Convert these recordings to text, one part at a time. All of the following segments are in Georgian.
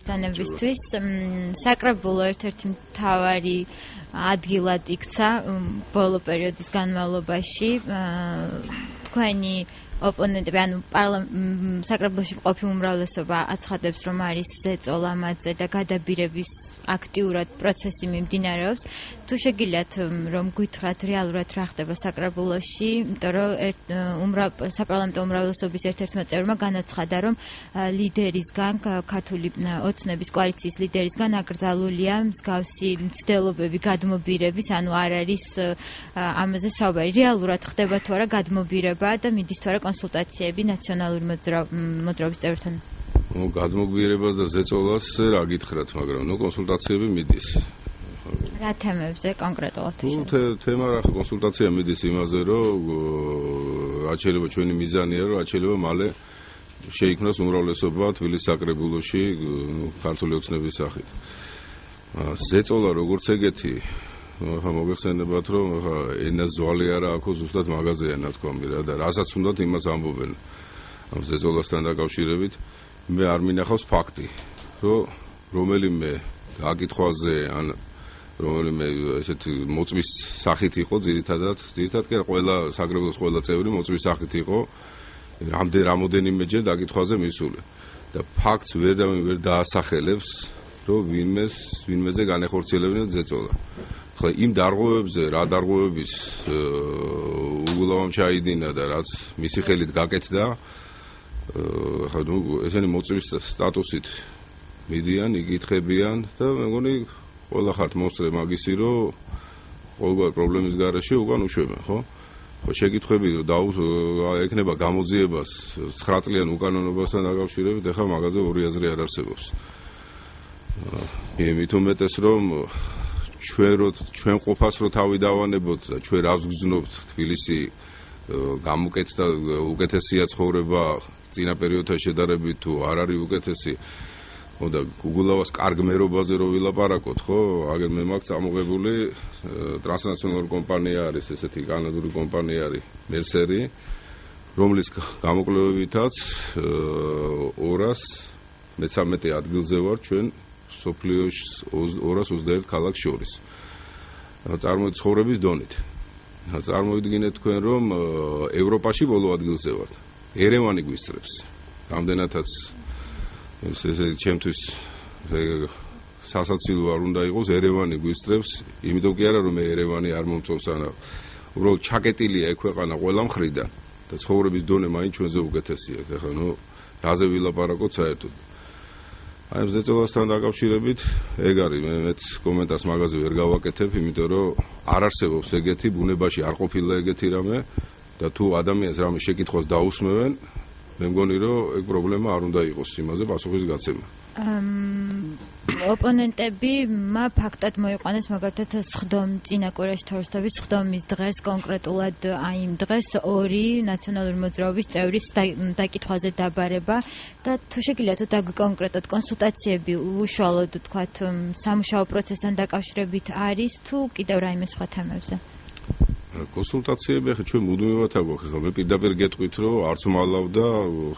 ბრძანებისთვის საკრებულო ერთ-ერთი მთავარი ადგილად იქცა ბოლო პერიოდის განმავლობაში თქვენი ოპონენტები, ანუ საკრებულოში მყოფი უმრავლესობა აცხადებს, რომ არის ზეწოლამაძე და გადაბირების აქტიურად პროცესი მიმდინარეობს. თუ შეგიძლიათ რომ გითხრათ რეალურად რა ხდება საკრებულოში, იმიტომ რომ საპარლამენტო უმრავლესობის ერთ-ერთმა წევრმა განაცხადა, რომ ლიდერისგან, ქართული ოცნების კოალიციის ლიდერისგან აკრძალულია მსგავსი მცდელობები გადმობირების, ანუ არ არის ამაზე საუბარი. რეალურად ხდება თუ არა გადმობირება და მიდის თუ არა კონსულტაციები ნაციონალური მოძრაობის წევრთან? გადმოგვიერებას და ზეწოლას რა გითხრათ, მაგრამ კონსულტაციები მიდის. რა თემებზე კონკრეტულად? თემა რა კონსულტაცია მიდის იმაზე, რომ რაც შეიძლება ჩვენი მიზანია, რომ რაც შეიძლება მალე შეიქმნას უმრავლესობა თბილისის საკრებულოში ქართული ოცნების სახით. ზეწოლა როგორც ეგეთი, ხა მოგეხსენებათ, რომ ხა ენას ზვალი არა აქვს, ზუსტად მაღაზია ნათქვამი რა და რასაც უნდათ იმას ამბობენ ამ ზეწოლასთან დაკავშირებით. მე არ მინახავს ფაქტი, რომ რომელიმე აკითხვაზე ან რომელიმე ესეთი მოწმის სახით იყო ძირითადად კი ყველა საკრებულოს ყველა წევრი მოწმის სახით იყო რამოდენიმეჯერ დაკითხვაზე მისული და ფაქტს ვერ დაასახელებს, რომ ვინმეზე განეხორციელებინა ზეწოლა. ხლა იმ დარღვევებზე რა დარღვევების უგულავამ ჩაიდინა და რაც მისი ხელით გაკეთდა, ხა ესენი მოწვის სტატუსით მიდიან, იკითხებიან და მე მგონი ყველა ხართ მოსწრე მაგისი, რომ ყოველგვარი პრობლემის გარეშე უკან უშვებენ, ხო? ხო შეკითხვები ექნება გამოძიებას 9 წლიან უკანონობასთან დაკავშირებით, ეხლა მაგაზე ორი აზრი არ არსებობს. მით უმეტეს რომ ჩვენ ყოფას რო თავი დავანებოთ და ჩვენ რავს გძნობთ თბილისი გამოკეთდა უკეთესია ცხოვრება წინა პერიოდთან შედარებით თუ არ არის უკეთესი, და გუგულავას კარგ მერობაზე რო ვილაპარაკოთ, ხო? აგერ მე მაქვს ამოღებული ტრანსნაციონალური კომპანია არის, ესეთი კანადური კომპანია არის, მერსერი, რომლის გამოკვლევებითაც 213 ადგილზე ვარ ჩვენ სოფლიოში 221 ქალაქს შორის. წარმოიდგინეთ ცხოვრების დონით. წარმოიდგინეთ თქვენ რომ ევროპაში ბოლო ადგილზე ვართ. ერევანი გვისწრებს. რამდენადაც ესე ჩემთვის სასაცილო არ უნდა იყოს, ერევანი გვისწრებს, იმიტომ კი არა რომ მე ერევანი არ მომწონს, ანა უბრალოდ ჩაკეტილია ეგ ქვეყანა ყველა მხრიდან და ცხოვრების დონე მაინც ჩვენზე უკეთესია. ეხლა რაზე ვილაპარაკოთ საერთოდ. აი ამ ზეწოლასთან დაკავშირებით ეგ არის, მეც კომენტარს მაგაზე ვერ გავაკეთებ, იმიტომ რომ არ არსებობს ეგეთი, ბუნებაში არ ყოფილა ეგეთი რამე და თუ ადამიანს რამე შეკითხვას დაусმევენ, მე მგონი რომ ეგ პრობლემა არ უნდა იყოს იმაზე პასუხის გაცემა. ოპონენტები ფაქტად მოიყვანეს მაგალითად წინა კვირაში თორსტების სხდომის დღეს, კონკრეტულად აი იმ დღეს ორი ნაციონალური მოძრაობის წევრის დაკითხვაზე დაბარება და თუ შეგიძლიათ კონკრეტად კონსულტაციები უშუალოდ თქვათ სამუშაო პროცესთან დაკავშირებით არის თუ კიდევ რაიმე სხვა თემებზე? კონსულტაციები ახლა ჩვენ მუდმივად აგვაქვს, ახლა მე პირდაპირ გეტყვით, რომ არც მალავ და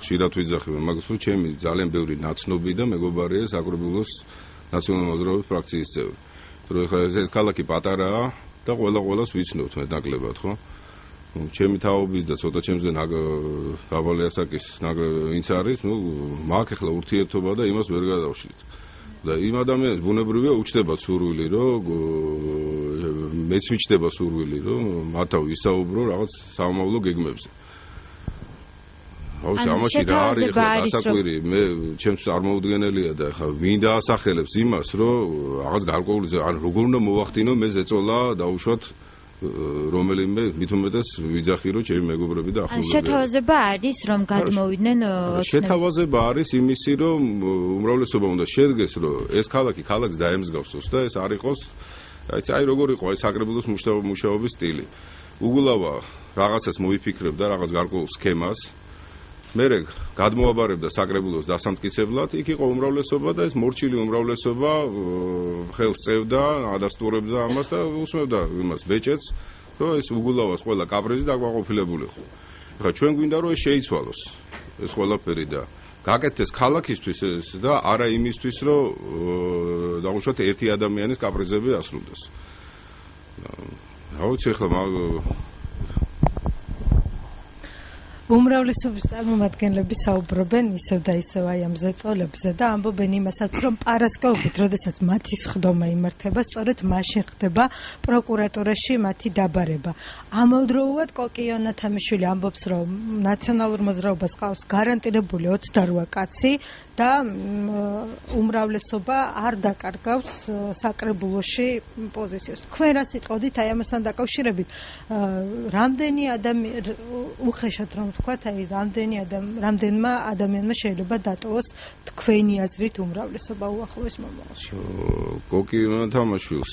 ხშირად ვიძახებ, მაგას რომ ჩემი ძალიან ბევრი ნაცნობი და მეგობარია საკრებულოს ნაციონალური მოძრაობის ფრაქციის წევრი. რომ ახლა ეს ქალაქი პატარაა და ყველას ვიცნობთ მეტნაკლებად, ხო? ჩემი თაობის და ცოტა ჩემზე დაბალი ასაკის ვინც არის, მაგ ახლა ურთიერთობა და იმას ვერ გადავშლით. და იმ ადამიანს ბუნებრივია უჩნდება სურვილი, რომ მეც მიჩნდება სურვილი, რომ მათავ ისაუბრო რაღაც სამომავლო გეგმებზე. აუცი ამაში რა არის დასაკვირი, მე ჩემს არ მოუდგენელია და ხა ვინ დაასახელებს იმას, რომ რაღაც გარკვეული ან როგორ უნდა მოვახდინო მე ზეწოლა დაუშვათ რომელიმე მით უმეტეს ვიძახი რომ ჩემი მეგობრები და ახლობლები. შეთავაზება არის რომ გადმოვიდნენ შეთავაზება არის იმისი რომ უმრავლესობა უნდა შედგეს რომ ეს ქალაქს დაემსგავსოს და ეს არ იყოს აი როგორ იყო აი საკრებულოს მუშაობის სტილი. უგულავა რაღაცას მოიფიქრებდა რაღაც გარკვეულ სქემას. მერე გადმოაბარებდა საკრებულოს დასამტკიცებლად, იქ იყო უმრავლესობა და ეს მორჩილი უმრავლესობა ხელს წევდა, ადასტურებდა ამას და უსმევდა იმას ბეჭედს, რომ ეს უგულავას ყველა კაპრიზი დაკმაყოფილებულიყო. ეხლა ჩვენ გვინდა რომ ეს შეიცვალოს ეს ყველაფერი და გაკეთდეს ქალაქისთვის და არა იმისთვის, რომ დაუშვათ ერთი ადამიანის კაპრიზები ასრულდეს. რა ვიცი ახლა უმრავლესობის წარმომადგენლები საუბრობენ ისევ და ისევ აი ამ ზეწოლებზე და ამბობენ იმასაც, რომ პარასკევობით, როდესაც მათი სხდომა იმართება, სწორედ მაშინ ხდება პროკურატურაში მათი დაბარება. ამავდროულად კოკი იონათამიშვილი ამბობს, რომ ნაციონალურ მოძრაობას ყავს გარანტირებული 28 კაცი და უმრავლესობა არ დაკარგავს საკრებულოში პოზიციას. თქვენ რა სიტყოდით აი ამასთან დაკავშირებით, რამდენი ადამიანი უხეშად რომ ვთქვათ, აი რამდენმა ადამიანმა შეიძლება დატოვოს თქვენი აზრით უმრავლესობა უახლოეს მომავალში? კოკი იონათამიშვილს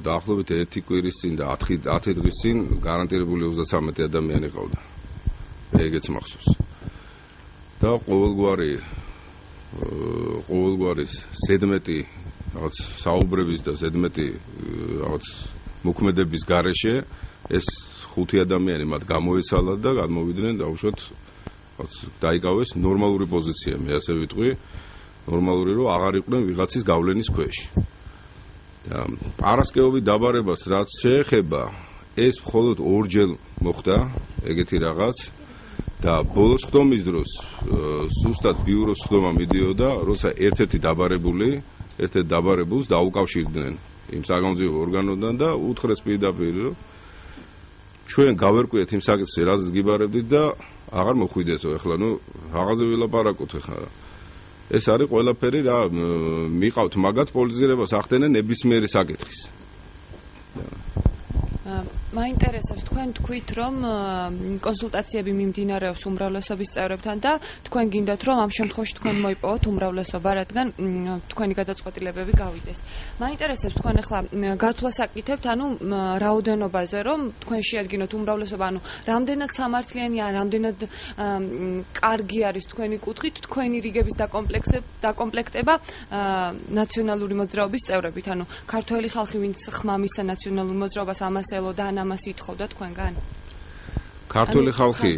დაახლოებით 1 კვირის წინ და 10 დღის წინ გარანტირებული 33 ადამიანი ყავდა. ეგეც მახსოვს. და ყოველგვარი ზედმეტი რაღაც საუბრების და ზედმეტი რაღაც მოქმედების გარეშე ეს 5 ადამიანი მათ გამოეცალა და გადმოვიდნენ დაუშვათ დაიკავეს ნორმალური პოზიცია, მე ასე ვიტყვი, ნორმალური რომ აღარ იყვნენ ვიღაცის გავლენის ქვეშ. და პარასკევობით დაბარებას რაც შეეხება, ეს მხოლოდ ორჯერ მოხდა ეგეთი რაღაც და ბოლოს ხდომის დროს სუსტად ბიუროს ხდომა მიდიოდა, როცა ერთ-ერთი დაბარებულს დაუკავშირდნენ იმ საგამოძიებო ორგანოდან და უთხრეს პირდაპირ, რომ ჩვენ გავერკვიეთ იმ საკითხზე, რაც გიბარებდით და აღარ მოხვიდეთო ახლა, რაღაცზე ვილაპარაკოთ ახლა. ეს არის ყველაფერი რა მიყავთ მაგათ პოლიტიზირებას ახდენენ ნებისმიერი საკითხის. მაინტერესებს თქვენ თქვით რომ კონსულტაციები მიმდინარეობს უმრავლესობის წევრებთან და თქვენ გინდათ რომ ამ შემთხვევაში თქვენ მოიპოვოთ უმრავლესობა, რადგან თქვენი გადაწყვეტილებები გავიდეს. მაინტერესებს თქვენ ახლა გათვლას აკეთებთ, ანუ რაოდენობაზე რომ თქვენ შეადგინოთ უმრავლესობა, ანუ რამდენად სამართლიანია, რამდენად კარგი არის თქვენი კუთხით თქვენი რიგების დაკომპლექტება ნაციონალური მოძრაობის წევრებით, ანუ ქართველი ხალხი ვინც ხმამისა ნაციონალურ მოძრაობას ამას ელოდა ამას ითხოვდა თქვენგან? ქართველი ხალხი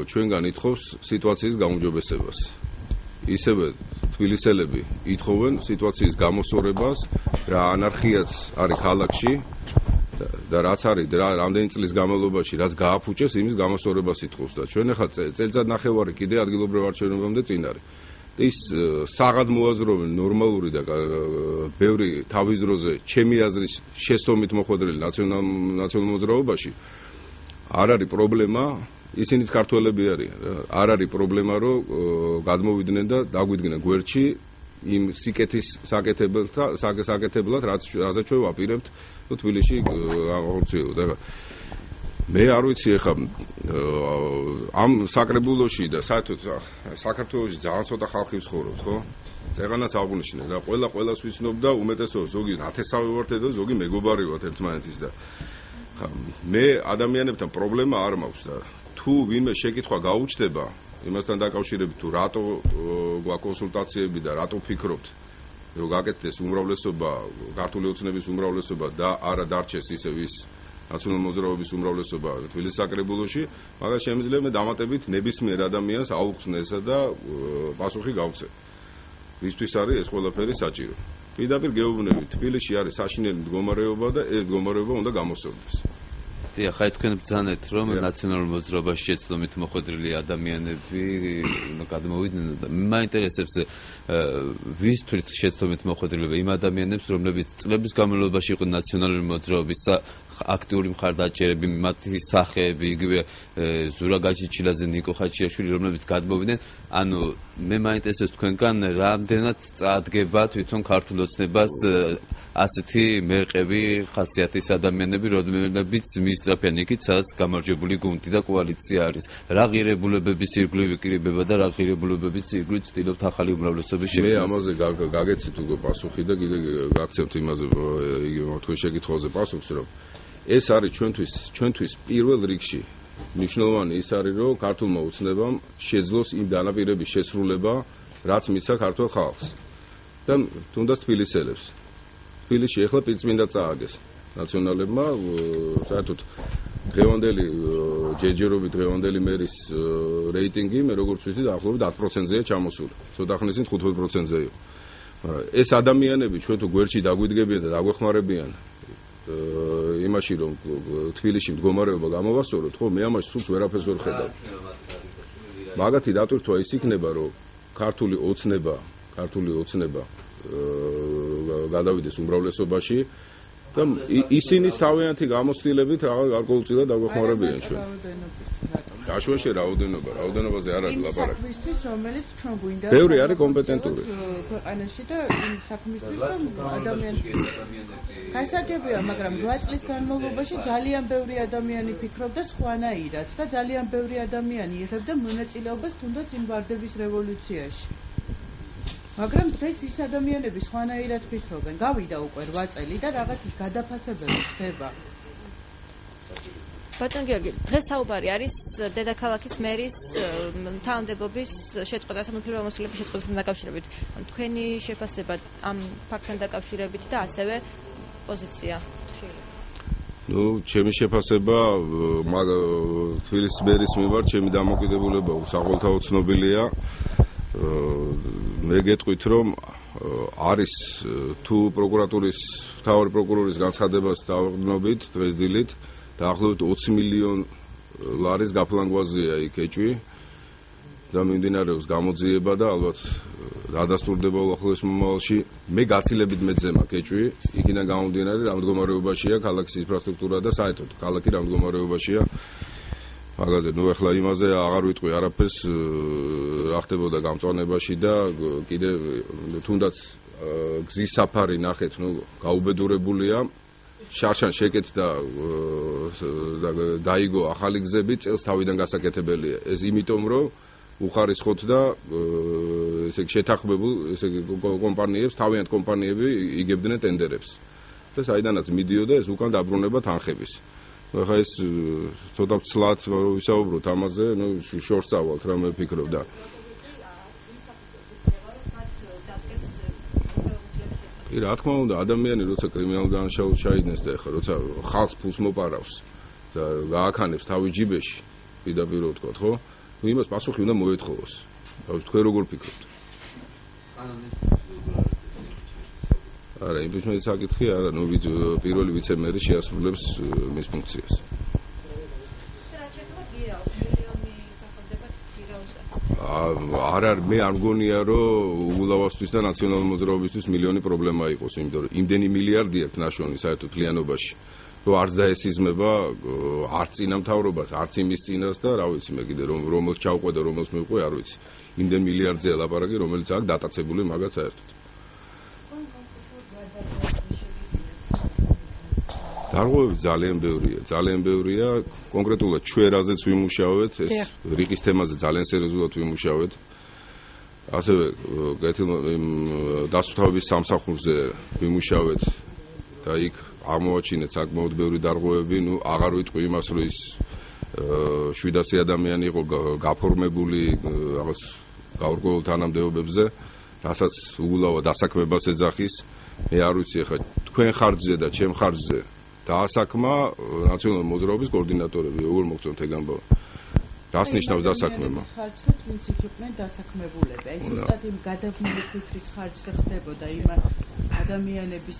ჩვენგან ითხოვს სიტუაციის გაუმჯობესებას. ისევე თბილისელები ითხოვენ სიტუაციის გამოსწორებას, რა ანარქიაც არის ქალაქში და რაც არის რამდენი წლის განმავლობაში რაც გააფუჭეს, იმის გამოსწორებას ითხოვს და ჩვენ ახლა წელიწად ნახევარი კიდე ადგილობრივ არჩევნებამდე წინ არის. ის საღად მოაზროვენ ნორმალური და ბევრი თავის დროზე ჩემი აზრის შესწომით მოხვედრილი ნაციონალურ მოძრაობაში არ არის პრობლემა, ისინიც ქართველები არიან. არ არის პრობლემა, რომ გადმოვიდნენ და დაგვიდგნენ გვერდში იმ სიკეთის საკეთებლად, რაზეც ჩვენ ვაპირებთ თბილისში აღორძინოთ. მე არ ვიცი ახლა ამ საკრებულოში და საერთოდ საქართველოში ძალიან ცოტა ხალხი ვცხოვრობთ, ხო? წეღანაც აღნიშნე და ყველას ვიცნობ და უმეტესობა ზოგი ათესავე ვართ და ზოგი მეგობარი ვართ ერთმანეთის და მე ადამიანებთან პრობლემა არ მაქვს და თუ ვინმე შეკითხვა გაუჩნდება იმასთან დაკავშირებით თუ რატო გვაკონსულტაციები და რატო ფიქრობთ რომ გაკეთდეს უმრავლესობა, ქართული ოცნების უმრავლესობა და არა დარჩეს ისევ ის ნაციონალურ მოძრაობის უმრავლესობა თბილისის საკრებულოში, მაგრამ შემიძლია მე დამატებით ნებისმიერ ადამიანს აუხსნე ესა და პასუხი გავცე. ვისთვის არის ეს ყველაფერი საჭირო. პირდაპირ გეუბნებით, თბილისში არის საშინელი მდგომარეობა და ეს მდგომარეობა უნდა გამოსწორდეს. ხაი თქვენ ბრძანეთ რომ ნაციონალურ მოძრაობაში შეცდომით მოხვედრილი ადამიანები გადმოვიდნენ და მაინტერესებს ვისთვის შეცდომით მოხვედრილება იმ ადამიანებს რომლებიც წლების განმავლობაში იყო ნაციონალური მოძრაობის აქტიური მხარდაჭერები, მათი სახეები, იგივე ზურა გაჩიჩილაძე, ნიკო ხაჩიაშვილი, რომლებიც გადმოვიდნენ, ანუ მე მაინტერესებს თქვენგან რამდენად წაადგება თვითონ ქართულ ოცნებას ასეთი მერყევი ხასიათის ადამიანები, რომლებიც მიისწრაფიან იქით, სადაც გამარჯვებული გუნდი და კოალიცია არის. რა ღირებულებების ირგვლივ იკრიბება და რა ღირებულებების ირგვლივ ცდილობთ ახალი უმრავლესობის შექმნას? მე ამაზე გაგეცით უკვე პასუხი და კიდე გაგცემთ იმაზე იგივე თქვენ შეკითხვაზე პასუხს, რომ ეს არის ჩვენთვის პირველ რიგში მნიშვნელოვანი ის არის, რომ ქართულმა ოცნებამ შეძლოს იმ განაპირების შესრულება, რაც მისცა ქართულ ხალხს და თუნდაც თბილისელებს. თბილისში ახლა პირწმინდა წააგეს ნაციონალებმა, საერთოდ დღევანდელი ჯერჯერობით დღევანდელი მერის რეიტინგი მე როგორც ვიცი დაახლოებით 10%-ზეა ჩამოსული. ცოტა ხნის წინ 15%-ზე იყო. ეს ადამიანები ჩვენ თუ გვერდში დაგვიდგებიან და დაგვეხმარებიან იმაში რომ თბილისში მდგომარეობა გამოვასწოროთ, ხო მე ამაში სულს ვერაფერს ვერ ხედავ. მაგათი დატვირთვა ის იქნება, რომ ქართული ოცნება გადავიდეს უმრავლესობაში და ისინიც თავიანთი გამოცდილებით რაღაც გარკვეულწილად დაგვეხმარებიან ჩვენ. გაშუაში რაოდენობაზე არ არის ლაპარაკი. საქმისთვის, რომელიც ჩვენ გვინდა. ბევრი არის კომპეტენტური. ქვეყანაში და იმ საქმისთვის, რომ ადამიანები გასაგებია, მაგრამ 8 წლის განმავლობაში ძალიან ბევრი ადამიანი ფიქრობდა სხვანაირად და ძალიან ბევრი ადამიანი იღებდა მონაწილეობას თუნდაც იმ ვარდების რევოლუციაში. მაგრამ დღეს ის ადამიანები სხვანაირად ფიქრობენ. გავიდა უკვე 8 წელი და რაღაც გადაფასებები ხდება. ბატონ გიორგი, დღეს საუბარი არის დედაქალაქის მერის თანამდებობის შეწყვეტა, სამართლებრივი ამოსილების შეწყვეტასთან დაკავშირებით. თქვენი შეფასება ამ ფაქტთან დაკავშირებით და ასევე პოზიცია. ჩემი შეფასება თბილისის მერის მიმართ ჩემი დამოკიდებულება საყოველთაოდ ცნობილია. მე გეტყვით, რომ არის თუ პროკურატურის მთავარი პროკურორის განცხადებას დავყნობით დღეს დილით დაახლოებით 20 მილიონ ლარის გაფლანგვაზია იქ ეჭვი და მიმდინარეობს გამოძიება და ალბათ დადასტურდება უახლოეს მომავალში. მე გაცილებით მეძე მაქვს ეჭვი, იქიდან გამომდინარე რა მდგომარეობაშია ქალაქის ინფრასტრუქტურა და საერთოდ ქალაქი რა მდგომარეობაშია. მაგაზე ნუ ახლა იმაზე აღარ ვიტყვი არაფერს რა ხდებოდა გამწვანებაში და კიდე თუნდაც გზის საფარი ნახეთ, გაუბედურებულია. შარშან შეკეთდა დაიგო ახალი გზები, წელს თავიდან გასაკეთებელია. ეს იმიტომ რომ უხარისხოთ და ესე შეთანხმებულ კომპანიებს, თავიანთ კომპანიები იგებდნენ ტენდერებს. და საიდანაც მიდიოდა ეს უკან დაბრუნება თანხების. ახლა ეს ცოტა ცლად ვისაუბროთ ამაზე, შორს წავალთ რა მე ვფიქრობ და რა თქმა უნდა, ადამიანი როცა კრიმინალურ განაშაულს ჩაიდნეს და ახლა როცა ხალხს ფულს მოპარავს და გააქანებს თავის ჯიბეში, პირდაპირ ვთქვათ, ხო? იმას პასუხი უნდა მოეთხოვოს. თქვენ როგორ ფიქრობთ? არა, იმის საკითხი არა, პირველი ვიცე-მერი შეასრულებს მის ფუნქციას. არ მე არ მგონია რომ უგულავასთვის და ნაციონალური მოძრაობისთვის მილიონი პრობლემა იყოს, იმიტომ რომ იმდენი მილიარდი აქვს ნაშოვნი საერთოდ კლიანობაში, რომ არც დაესიზმება არც წინამთავრობას, არც იმის წინას და რა ვიცი მე კიდე რომელს ჩავყვე და რომელს მივყვე, არ ვიცი. იმდენ მილიარდზეა ლაპარაკი, რომელიც აქვს დატაცებული მაგაც საერთოდ. დარღვევები ძალიან ბევრია, კონკრეტულად ჩვენ რაზეც ვიმუშავეთ, ეს რიყის თემაზე ძალიან სერიოზულად ვიმუშავეთ. ასევე დასუფთავების სამსახურზე ვიმუშავეთ და იქ აღმოაჩინეთ საკმაოდ ბევრი დარღვევები, აღარ ვიტყვი იმას, რომ ის 700 ადამიანი იყო გაფორმებული რაღაც გაურკვეველ თანამდებობებზე, რასაც უგულავა დასაქმებას ეძახის. მე არ ვიცი ახლა თქვენ ხარჯზე და ჩემ ხარჯზე დაასაქმა ნაციონალური მოძრაობის კოორდინატორები, როგორ მოგწონთ ეგ ამბავი? რას ნიშნავს დასაქმება? ხარჯზე ვინც იქიყვნენ დასაქმებულები. აი ზუსტად იმ გადავნილი თვითრის ხარჯზე ხდებოდა იმ ადამიანების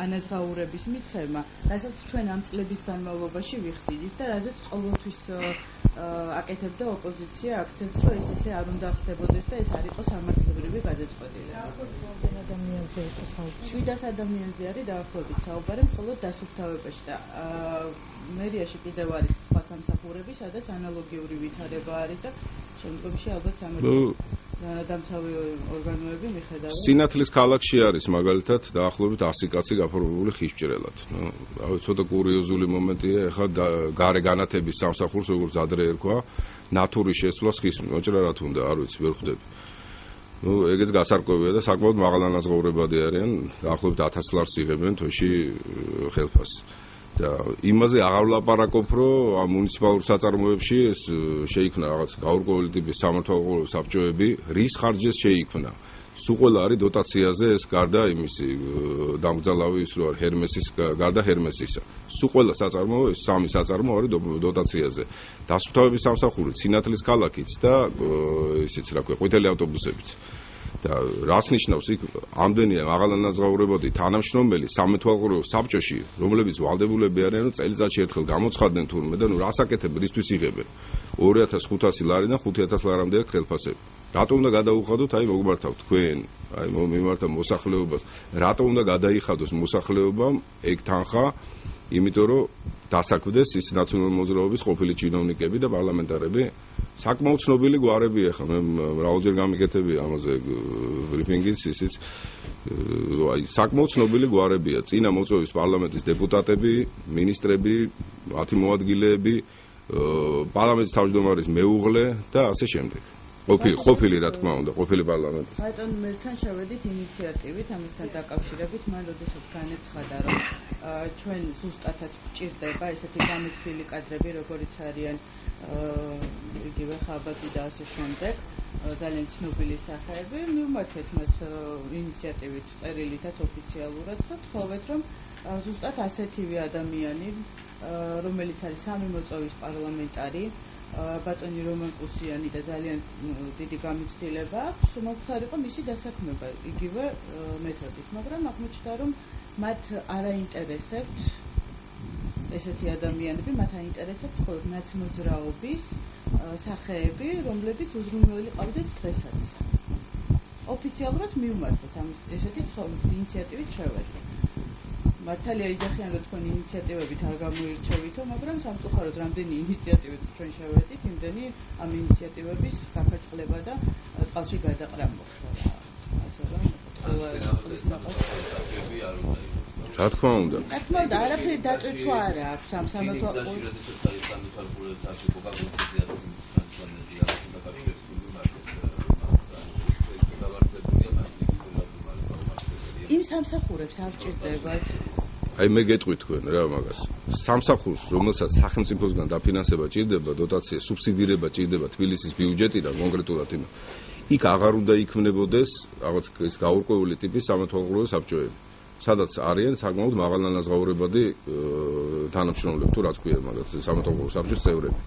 ანაზღაურების მიცემა, რასაც ჩვენ ამ წლების განმავლობაში ვიხდით და რაზეც ყოველთვის აკეთებდა ოპოზიცია აქცენტს, რომ ეს ესე არ უნდა ხდებოდეს და ეს არ იყოს სამართლებრივი გადაწყვეტილება. 700 ადამიანზე არის დაახლოებით საუბარი, მხოლოდ დასუფთავებაში და მერიაში კიდევ არის სხვა სამსახურები, სადაც ანალოგიური ვითარება არის და შემდგომში ალბათ დამცავი ორგანოები მიხედავენ. სინათლის ქალაქში არის მაგალითად დაახლოებით 100 კაცი გაფორმებული ხისჭრელად. რავი, ცოტა კურიოზული მომენტია, ეხლა გარე განათების სამსახურს როგორც ადრე ერქვა, ნატურის შესვლას ხის მოჭრა რა თუნდა, არ ვიცი, ვერ ხვდები. ეგეც გასარკვევია და საკმაოდ მაღალანაზღაურებადი არიან, დაახლოებით 1000 ლარს იღებენ თვეში ხელფასს. და იმაზე აღარ ვლაპარაკობ, რომ ამ მუნიციპალურ საწარმოებში ეს შეიქმნა რაღაც გაურკვეველი ტიპის სამართალყოლო საბჭოები, რის ხარჯზე შეიქმნა. სულ ყველა არის დოტაციაზე ეს გარდა იმისი დამგზალავი ის რო არის ჰერმესის გარდა ჰერმესისა. სულ ყველა საწარმოო ეს სამი საწარმო არის დოტაციაზე. დასუფთავების სამსახური, სინათლის ქალაქიც და ისიც რა ქვია, ყვითელი ავტობუსებიც. და რას ნიშნავს იქ ამდენი მაღალანაზღაურებადი თანამშრომელი სამეთვალყურეო საბჭოში, რომლებიც ვალდებულები არიან, რომ წელიწადში ერთხელ გამოცხადდნენ თურმე და ნუ რასაკეთებენ ისთვის იღებენ 2500 ლარი და 5000 ლარამდე აქვს ხელფასები. რატომ უნდა გადაუხადოთ, აი მოგმართავთ თქვენ, აი მიმართა მოსახლეობას, რატომ უნდა გადაიხადოს მოსახლეობამ ეგ თანხა, იმიტომ რომ დასაქმდეს ის ნაციონალური მოძრაობის ყოფილი ჩინოვნიკები და პარლამენტარები. საკმაოდ ცნობილი გვარები ახლა მე მრავალჯერ გამიკეთებია ამაზე ბრიფინგიც ისიც აი საკმაოდ ცნობილი გვარებია წინა მოწვევის პარლამენტის დეპუტატები, მინისტრები, მათი მოადგილეები, პარლამენტის თავმჯდომარის მეუღლე და ასე შემდეგ. ყოფილი რა თქმა უნდა, ყოფილი პარლამენტის. ბატონ მერთან შევედით ინიციატივით ამასთან დაკავშირებით, მან როდესაც განეცხადა, რომ ჩვენ ზუსტადაც გვჭირდება ესეთი გამოცდილი კადრები, როგორიც არიან იგივე ხაბაძე და ასე შემდეგ, ძალიან ცნობილი სახეები, მივმართეთ მას ინიციატივით წერილითაც ოფიციალურად და თხოვეთ, რომ ზუსტად ასეთივე ადამიანი, რომელიც არის სამი მოწვევის პარლამენტარი, ბატონი რომან კუსიანი და ძალიან დიდი გამოცდილება აქვს, მოხარიყო მისი დასაქმება იგივე მეთოდით, მაგრამ აღმოჩნდა, რომ მათ არ აინტერესებთ ესეთი ადამიანები, მათ აინტერესებთ მხოლოდ ნაცმოძრაობის სახეები, რომლებიც უზრუნველი ყავდეთ დღესაც. ოფიციალურად მივმართეთ ამის ესეთი ინიციატივით შევედით. მართალია იძახიან, რომ თქვენი ინიციატივებით არ გამოირჩევითო, მაგრამ სამწუხაროდ რამდენი ინიციატივით ჩვენ შევედით, იმდენი ამ ინიციატივების გაფაჭყლება და წყალში გადაყრა მოხდა. ასე რომ რა თქმა უნდა. რა თქმა უნდა, არაფერი დატვირთვა არ აქვს ამ სამეთვალყურეო იმ სამსახურებს არ ჭირდებათ. აი მე გეტყვი თქვენ რა მაგას. სამსახურს, რომელსაც სახელმწიფოსგან დაფინანსება ჭირდება, დოტაცია, სუბსიდირება ჭირდება თბილისის ბიუჯეტიდან კონკრეტულად იმ. იქ აღარ უნდა იქმნებოდეს რაღაც ის გაურკვეველი ტიპის სამეთვალყურეო საბჭოები. სადაც არიან საკმაოდ მაღალანაზღაურებადი თანამშრომლები თუ რაც ქვია მაგას სამეთვალყურეო საბჭოს წევრები.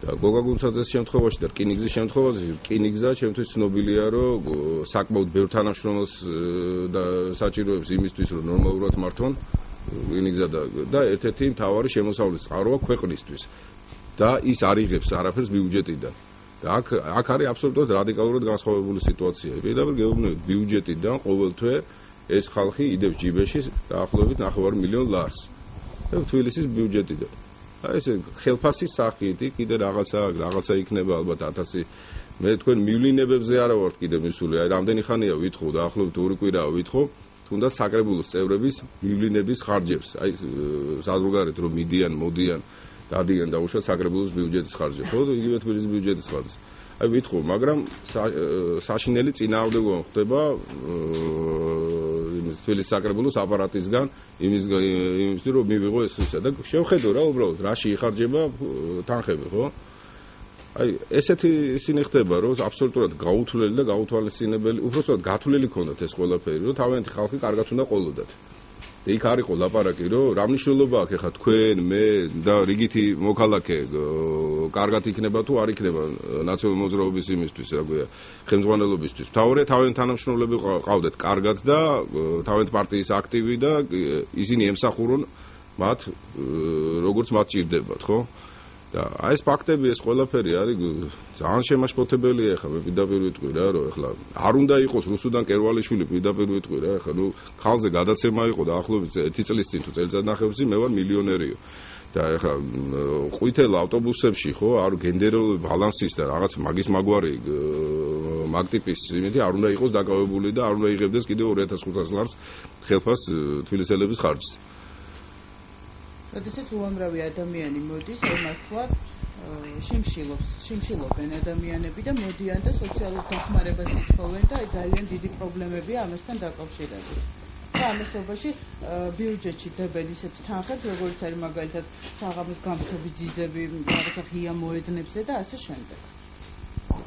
და გოგა გუნცაძეს შემთხვევაში და რკინიგზის შემთხვევაში რკინიგზა ჩემთვის ცნობილია, რომ საკმაოდ ბევრ თანამშრომელს და საჭიროებს იმისთვის, რომ ნორმალურად მართონ რკინიგზა და ერთ-ერთი მთავარი შემოსავლის წყაროა ქვეყნისთვის. და ის არ იღებს არაფერს ბიუჯეტიდან. და აქ არის აბსოლუტურად რადიკალურად განსხვავებული სიტუაცია. პირდაპირ გეუბნებით ბიუჯეტიდან ყოველ თვე ეს ხალხი იდებს ჯიბეში დაახლოებით 9 მილიონ ლარს. და თბილისის ბიუჯეტიდან. აი ეს ხელფასის სახით კიდე რაღაცა იქნება ალბათ 1000. მე თქვენ მივლინებებზე არა ვარ კიდე მისული. აი რამდენი ხანია ვითხოვ დაახლოებით 2 კვირაა ვითხოვ თუნდაც საკრებულოს წევრების მივლინების ხარჯებს. აი საზოგადოებრივ რომ მიდიან, მოდიან, დადიან და უშუალოდ საკრებულოს ბიუჯეტის ხარჯებს. ხო, იგივე თბილისის ბიუჯეტის ხარჯს. აი ვითხოვ, მაგრამ საშინელი წინააღმდეგობა ხდება თბილისის საკრებულოს აპარატისგან იმის რომ მივიღო ეს ისა და შევხედო რა უბრალოდ რაში იხარჯება თანხები, ხო? აი ესეთი ისინი ხდება, რომ აბსოლუტურად გაუთვლელი და გაუთვალისწინებელი, უბრალოდ გათვლილი ქონდათ ეს ყველაფერი, რომ თავიანთი ხალხი კარგად უნდა ყოლოდათ. და იქ არ იყო ლაპარაკი, რომ რა მნიშვნელობა აქვს ახლა თქვენ, მე და რიგითი მოქალაქე კარგად იქნება თუ არ იქნება ნაციონალური მოძრაობის იმისთვის, რა ქვია, ხელმძღვანელობისთვის. თავრე თავიანთი თანამშრომლები ყავდეთ კარგად და თავიანთი პარტიის აქტივი და ისინი ემსახურონ მათ როგორც მათ ჭირდებათ, ხო? და აი ეს ფაქტები ეს ყველაფერი არის ძალიან შემაშფოთებელია ახლა მე პირდაპირ ვიტყვი რა რომ ახლა არ უნდა იყოს რუსუდან კერვალიშვილი პირდაპირ ვიტყვი რა ახლა ნუ ხალხზე გადაცემა იყო და ახლობით 1 წლის წინ თუ წელიწადნახევრის მე ვარ მილიონერიო და ახლა ყვითელ ავტობუსებში ხო არ გენდერული ბალანსის და რაღაც მაგის მაგვარი მაგტიპის იმედი არ უნდა იყოს დაკავებული და არ უნდა იღებდეს კიდევ 2500 ლარს ხელფას თბილისელების ხარჯზე. როდესაც უამრავი ადამიანი მოდის, მართლა შიმშილობენ ადამიანები და მოდიან და სოციალურ დახმარებას ითხოვენ და ძალიან დიდი პრობლემებია ამასთან დაკავშირებით. და ამასობაში ბიუჯეტში დებენ ისეთ თანხებს, როგორც არის მაგალითად საღამოს გამხები ძიძები, რაღაცა ღია მოედნებზე და ასე შემდეგ.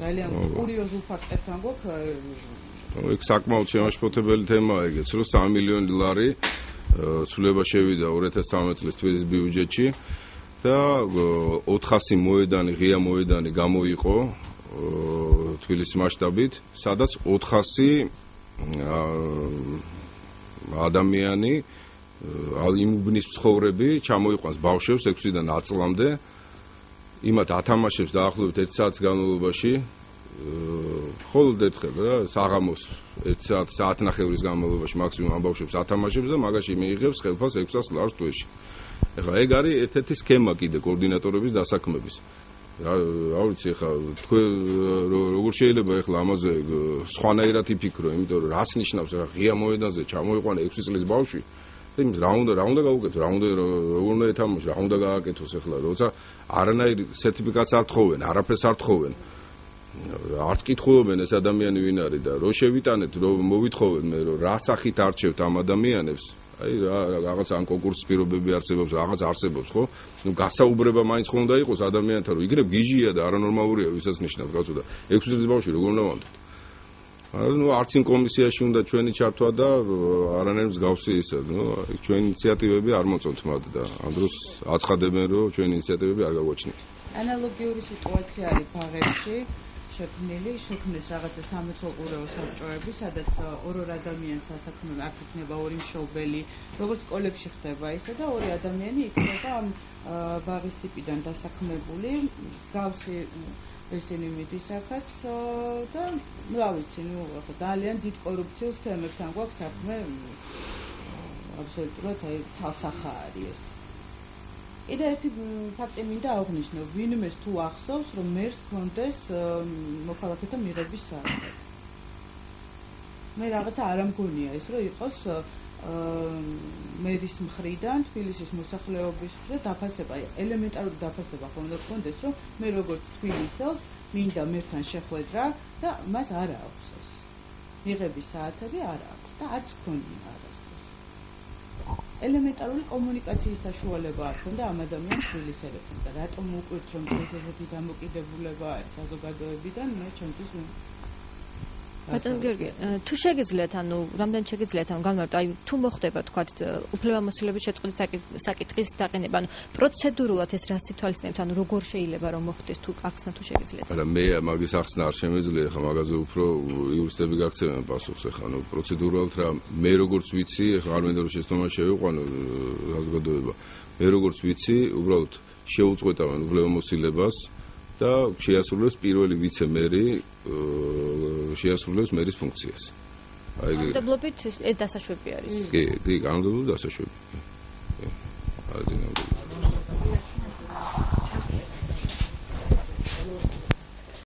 ძალიან კურიოზულ ფაქტებთან გვაქვს ეგ საკმაოდ შემაშფოთებელი თემაა ეგეც, რომ 3 მილიონი ლარი ცვლილება შევიდა 2013 წლის თბილისის ბიუჯეტში და 400 მოედანი, ღია მოედანი გამოიყო თბილისის მასშტაბით, სადაც 400 ადამიანი იმ უბნის მცხოვრები ჩამოიყვანს ბავშვებს 6-დან 10 წლამდე, იმათ ათამაშებს დაახლოებით 1 საათის განმავლობაში, მხოლოდ ერთხელ რა, საღამოს 1 საათნახევრის განმავლობაში მაქსიმუმ ამ ბავშვებს ათამაშებს და მაგაში მიიღებს ხელფას 600 ლარს თვეში. ეხლა ეგ არის ერთ-ერთი სქემა კიდე კოორდინატორების დასაქმების. რა ვიცი ეხლა თქვენ როგორ შეიძლება ეხლა ამაზე სხვანაირად იფიქრო, იმიტომ რომ რას ნიშნავს ეხლა ღია მოედანზე ჩამოიყვანა 6 წლის ბავშვი და იმის რა უნდა გავუკეთო, რა უნდა როგორ უნდა ეთამაშო, რა უნდა გააკეთოს ეხლა, როცა არანაირ სერტიფიკატს არ თხოვენ, არაფერს არ თხოვენ. არც კითხულობენ ეს ადამიანი ვინ არის და რო შევიტანეთ, რო მოვითხოვენ მე რომ რა სახით არჩევთ ამ ადამიანებს, აი რაღაც ან კონკურსის პირობები არსებობს, რაღაც არსებობს, ხო? ნუ გასაუბრება მაინც ხომ უნდა იყოს ადამიანთან, რომ იგრე გიჟია და არანორმალურია, ვისაც ნიშნავს, კაცო და 6 წლის ბავშვი როგორ უნდა ვამდეთ? ნუ არც იმ კომისიაში უნდა ჩვენი ჩართვა და არანაირ მსგავსი ისა, ნუ ჩვენი ინიციატივები არ მოწონთ მათ და ამ დროს აცხადებენ, რომ ჩვენი ინიციატივები არ გაგვაჩნია. ანალოგიური სიტუაცია არის ბაღებში. შექმნეს რაღაცა სამეთვალყურეო საბჭოები, სადაც ორ ადამიანს ასაქმებენ, აქ იქნება ორი მშობელი, როგორც სკოლებში ხდება ისე და ორი ადამიანი იქნება ამ ბაღის ტიპიდან დასაქმებული, მსგავსი ესენი მიდისახაც და რა ვიცი, ნუ ძალიან დიდ კორუფციულ სქემებთან გვაქვს საქმე, აბსოლუტურად აი ცალსახა არის ეს. კიდე ერთი ფაქტი მინდა აღვნიშნო, ვინმეს თუ ახსოვს, რომ მერს ჰქონდეს მოქალაქეთა მიღების საათი. მე რაღაცა არ ამგონია ეს, რომ იყოს მერის მხრიდან, თბილისის მოსახლეობის მხრიდან დაფასება, ელემენტარული დაფასება ხომ უნდა გქონდეს, რომ მე როგორც თბილისელს მინდა მერთან შეხვედრა და მას არ აქვს ეს. მიღების საათები არ აქვს და არც გქონია. ელემენტარული კომუნიკაციის საშუალება არ ქონდა ამ ადამიანს თბილისელებთან და რატომ უკვირთ რომ ეს ესეთი დამოკიდებულება არის საზოგადოებიდან, მე ჩემთვის ბატონო გიორგი, თუ შეგიძლიათ, ანუ რამდენად შეგიძლიათ ანუ განმარტო, აი თუ მოხდება თქვათ უფლებამოსილების შეწყვეტის საკითხის დაყენება, ანუ პროცედურულად ეს რას ითვალისწინებთ, ანუ როგორ შეიძლება რომ მოხდეს თუ ახსნა თუ შეგიძლიათ? არა, მე მაგის ახსნა არ შემეძლია, ხა მაგაზე უფრო იურისტები გაქცევენ პასუხს, ხა ანუ პროცედურულად რა მე როგორც ვიცი, ხა არ მინდა რომ შეცდომა შევიყვანო საზოგადოება. მე როგორც ვიცი, უბრალოდ შეუწყვეტავენ უფლებამოსილებას და შეასრულებს პირველი ვიცე-მერი შეასრულებს მერის ფუნქციას. კანონმდებლობით ეს დასაშვები არის. კი, კანონმდებლობით დასაშვები.